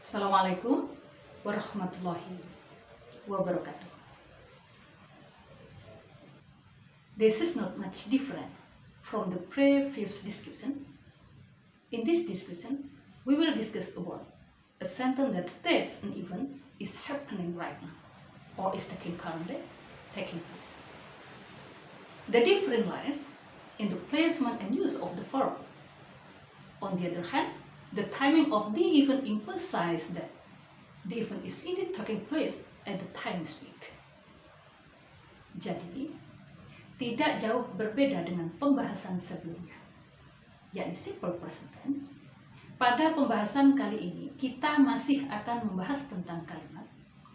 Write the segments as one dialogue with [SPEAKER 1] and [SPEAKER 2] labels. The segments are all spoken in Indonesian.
[SPEAKER 1] Assalamualaikum warahmatullahi wabarakatuh. This is not much different from the previous discussion. In this discussion, we will discuss about a sentence that states an event is happening right now or is currently taking place. The difference lies in the placement and use of the verb. On the other hand, the timing of the event emphasizes that the event is indeed taking place at the time we speak. Jadi, tidak jauh berbeda dengan pembahasan sebelumnya, yakni simple present tense. Pada pembahasan kali ini, kita masih akan membahas tentang kalimat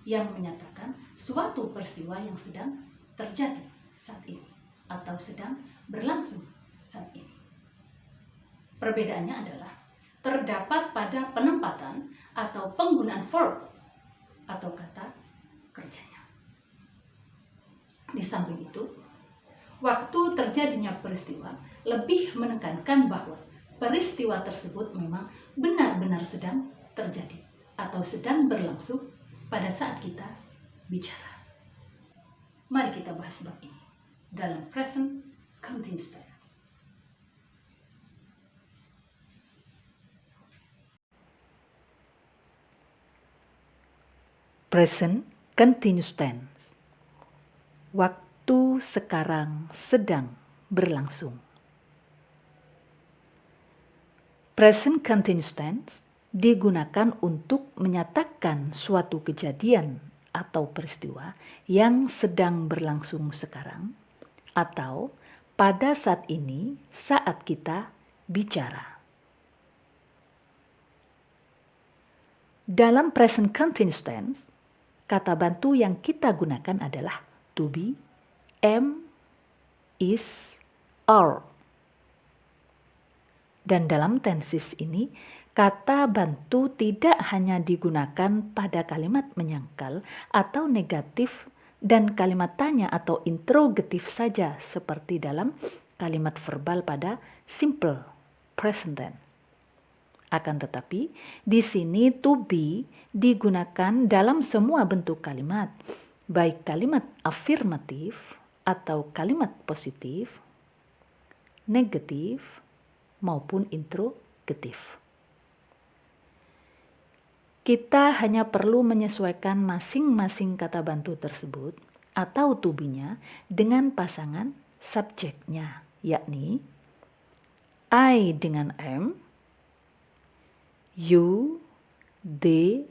[SPEAKER 1] yang menyatakan suatu peristiwa yang sedang terjadi saat ini atau sedang berlangsung saat ini. Perbedaannya adalah terdapat pada penempatan atau penggunaan verb atau kata kerjanya. Di samping itu, waktu terjadinya peristiwa lebih menekankan bahwa peristiwa tersebut memang benar-benar sedang terjadi atau sedang berlangsung pada saat kita bicara. Mari kita bahas bab ini dalam present continuous tense.
[SPEAKER 2] Present continuous tense. Waktu sekarang sedang berlangsung. Present continuous tense digunakan untuk menyatakan suatu kejadian atau peristiwa yang sedang berlangsung sekarang atau pada saat ini saat kita bicara. Dalam present continuous tense, kata bantu yang kita gunakan adalah to be, am, is, are. Dan dalam tenses ini, kata bantu tidak hanya digunakan pada kalimat menyangkal atau negatif dan kalimat tanya atau interrogatif saja seperti dalam kalimat verbal pada simple present tense. Akan tetapi, di sini to be digunakan dalam semua bentuk kalimat, baik kalimat afirmatif atau kalimat positif, negatif, maupun interrogatif. Kita hanya perlu menyesuaikan masing-masing kata bantu tersebut atau to be-nya dengan pasangan subjeknya, yakni I dengan am, you, they,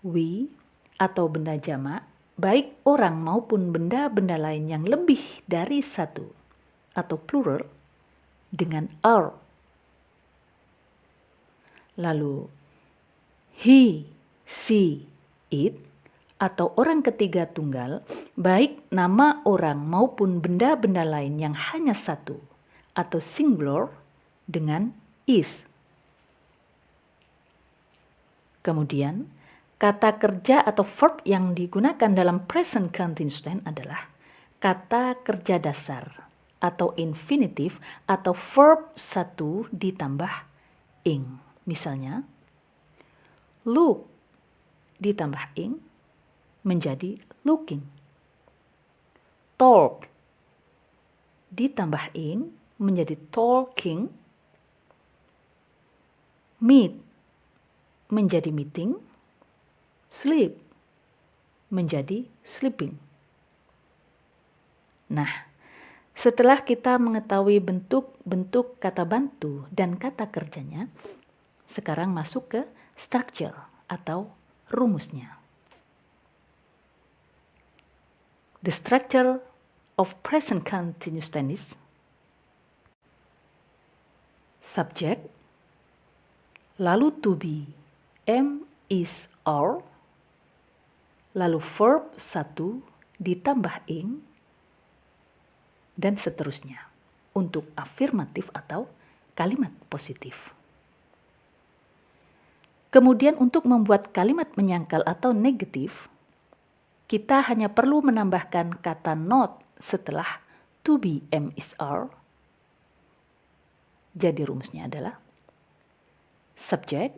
[SPEAKER 2] we, atau benda jamak, baik orang maupun benda-benda lain yang lebih dari satu, atau plural, dengan are. Lalu, he, she, it, atau orang ketiga tunggal, baik nama orang maupun benda-benda lain yang hanya satu, atau singular, dengan is. Kemudian, kata kerja atau verb yang digunakan dalam present continuous tense adalah kata kerja dasar atau infinitif atau verb satu ditambah ing. Misalnya, look ditambah ing menjadi looking. Talk ditambah ing menjadi talking. Meet menjadi meeting, sleep menjadi sleeping. Nah, setelah kita mengetahui bentuk-bentuk kata bantu dan kata kerjanya, sekarang masuk ke structure atau rumusnya. The structure of present continuous tense: subject, lalu to be, am, is, are, lalu verb satu ditambah ing, dan seterusnya untuk afirmatif atau kalimat positif. Kemudian untuk membuat kalimat menyangkal atau negatif, kita hanya perlu menambahkan kata not setelah to be, am, is, are. Jadi rumusnya adalah subject,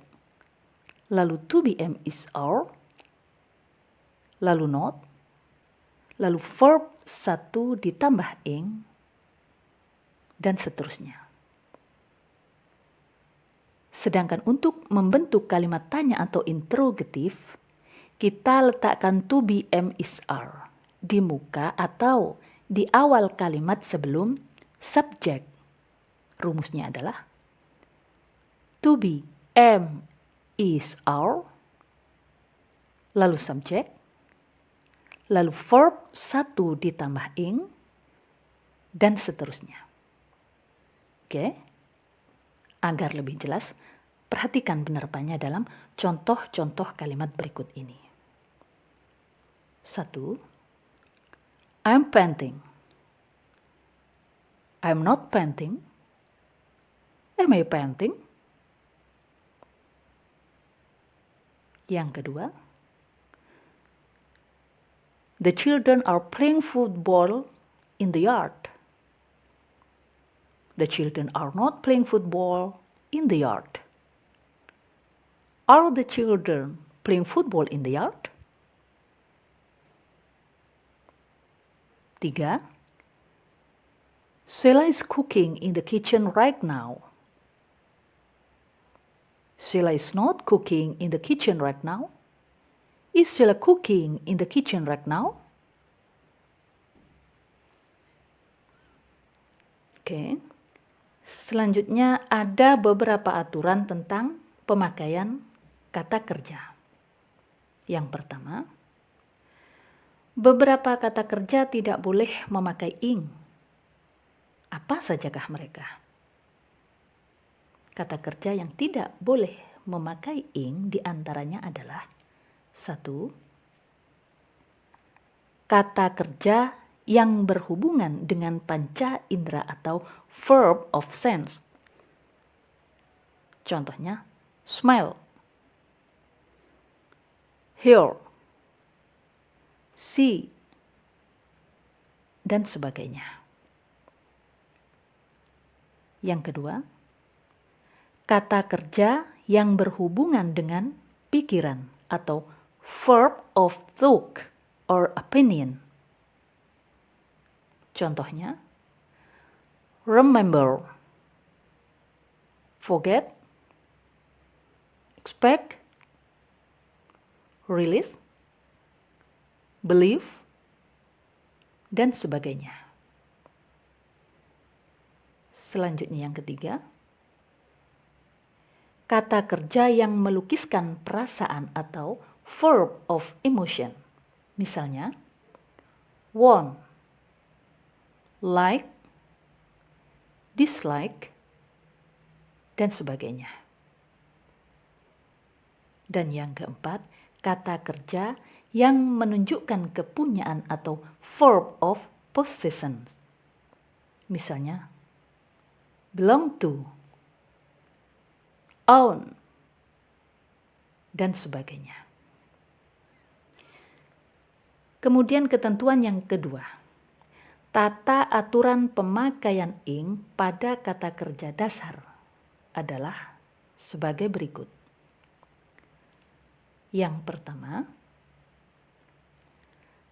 [SPEAKER 2] lalu to be am is are, lalu not, lalu verb 1 ditambah ing, dan seterusnya. Sedangkan untuk membentuk kalimat tanya atau interrogatif, kita letakkan to be am is are di muka atau di awal kalimat sebelum subjek. Rumusnya adalah to be am is are, lalu subjek, lalu verb 1 ditambah ing, dan seterusnya. Oke? Agar lebih jelas, perhatikan penerapannya dalam contoh-contoh kalimat berikut ini. 1. I'm painting. I'm not painting. Am I painting? Yang kedua, the children are playing football in the yard. The children are not playing football in the yard. Are the children playing football in the yard? 3. Sheila is cooking in the kitchen right now. Sheila is not cooking in the kitchen right now. Is Sheila cooking in the kitchen right now? Oke. Selanjutnya ada beberapa aturan tentang pemakaian kata kerja. Yang pertama, beberapa kata kerja tidak boleh memakai ing. Apa sajakah mereka? Kata kerja yang tidak boleh memakai ing diantaranya adalah 1. Kata kerja yang berhubungan dengan panca indera atau verb of sense. Contohnya, smell, hear, see, dan sebagainya. Yang kedua, kata kerja yang berhubungan dengan pikiran atau verb of thought or opinion. Contohnya, remember, forget, expect, release, believe, dan sebagainya. Selanjutnya yang ketiga, kata kerja yang melukiskan perasaan atau verb of emotion. Misalnya, want, like, dislike, dan sebagainya. Dan yang keempat, kata kerja yang menunjukkan kepunyaan atau verb of possession. Misalnya, belong to, own, dan sebagainya. Kemudian ketentuan yang kedua, tata aturan pemakaian ing pada kata kerja dasar adalah sebagai berikut. Yang pertama,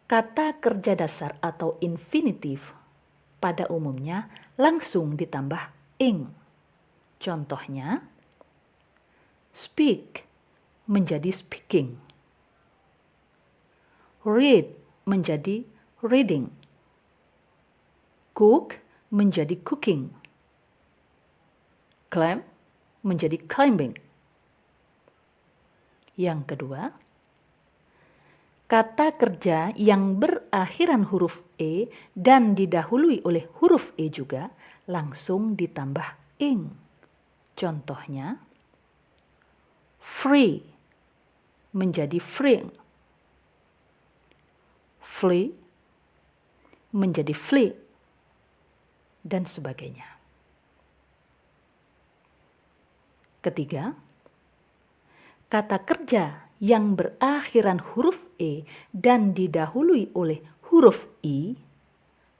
[SPEAKER 2] kata kerja dasar atau infinitif pada umumnya langsung ditambah ing. Contohnya, speak menjadi speaking, read menjadi reading, cook menjadi cooking, climb menjadi climbing. Yang kedua, kata kerja yang berakhiran huruf e dan didahului oleh huruf e juga langsung ditambah ing. Contohnya, free menjadi freeing, flee menjadi flee, dan sebagainya. Ketiga, kata kerja yang berakhiran huruf e dan didahului oleh huruf i,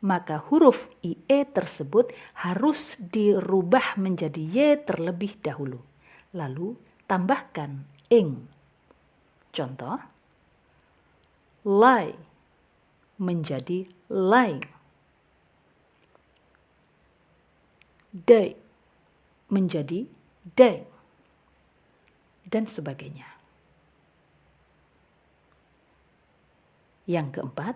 [SPEAKER 2] maka huruf ie tersebut harus dirubah menjadi y terlebih dahulu, lalu tambahkan ing. Contoh, lie menjadi lying. Day menjadi day. Dan sebagainya. Yang keempat,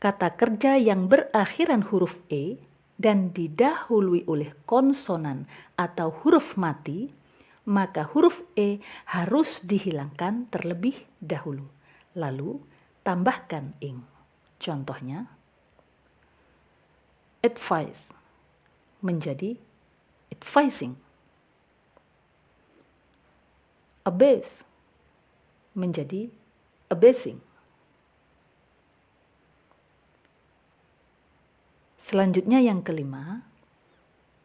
[SPEAKER 2] kata kerja yang berakhiran huruf E dan didahului oleh konsonan atau huruf mati, maka huruf E harus dihilangkan terlebih dahulu, lalu tambahkan ing. Contohnya, advice menjadi advising. Abase menjadi abasing. Selanjutnya yang kelima,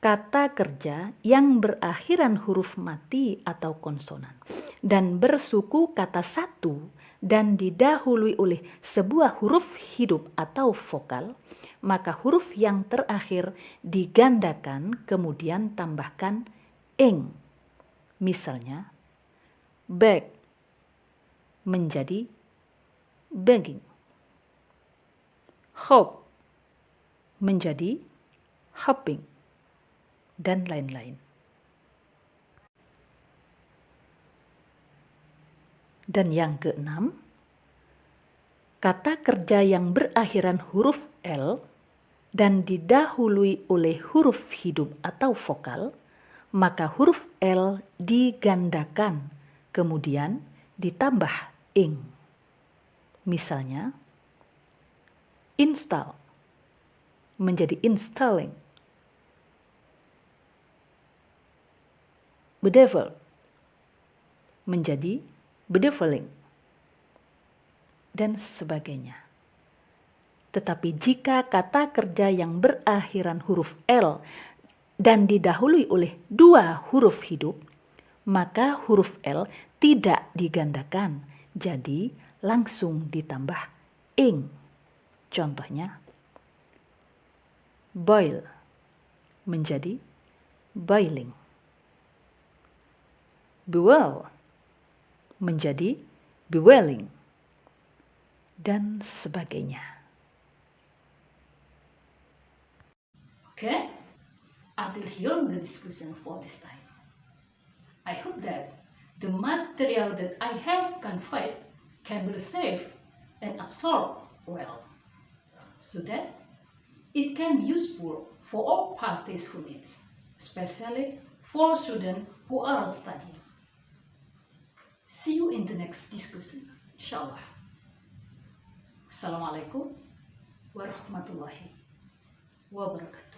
[SPEAKER 2] kata kerja yang berakhiran huruf mati atau konsonan dan bersuku kata satu dan didahului oleh sebuah huruf hidup atau vokal, maka huruf yang terakhir digandakan kemudian tambahkan ing. Misalnya, beg menjadi begging. Hope menjadi hopping, dan lain-lain. Dan yang keenam, kata kerja yang berakhiran huruf L dan didahului oleh huruf hidup atau vokal, maka huruf L digandakan, kemudian ditambah ing. Misalnya, install menjadi installing. Bedevil menjadi bedeviling, dan sebagainya. Tetapi jika kata kerja yang berakhiran huruf L dan didahului oleh dua huruf hidup, maka huruf L tidak digandakan, jadi langsung ditambah ing. Contohnya, boil menjadi boiling. Bewail menjadi bewailing, dan sebagainya.
[SPEAKER 1] Okay, until here the discussion for this time. I hope that the material that I have conveyed can be received and absorbed well, so that it can be useful for all parties who needs, especially for students who are studying. See you in the next discussion, inshallah. Assalamualaikum warahmatullahi wabarakatuh.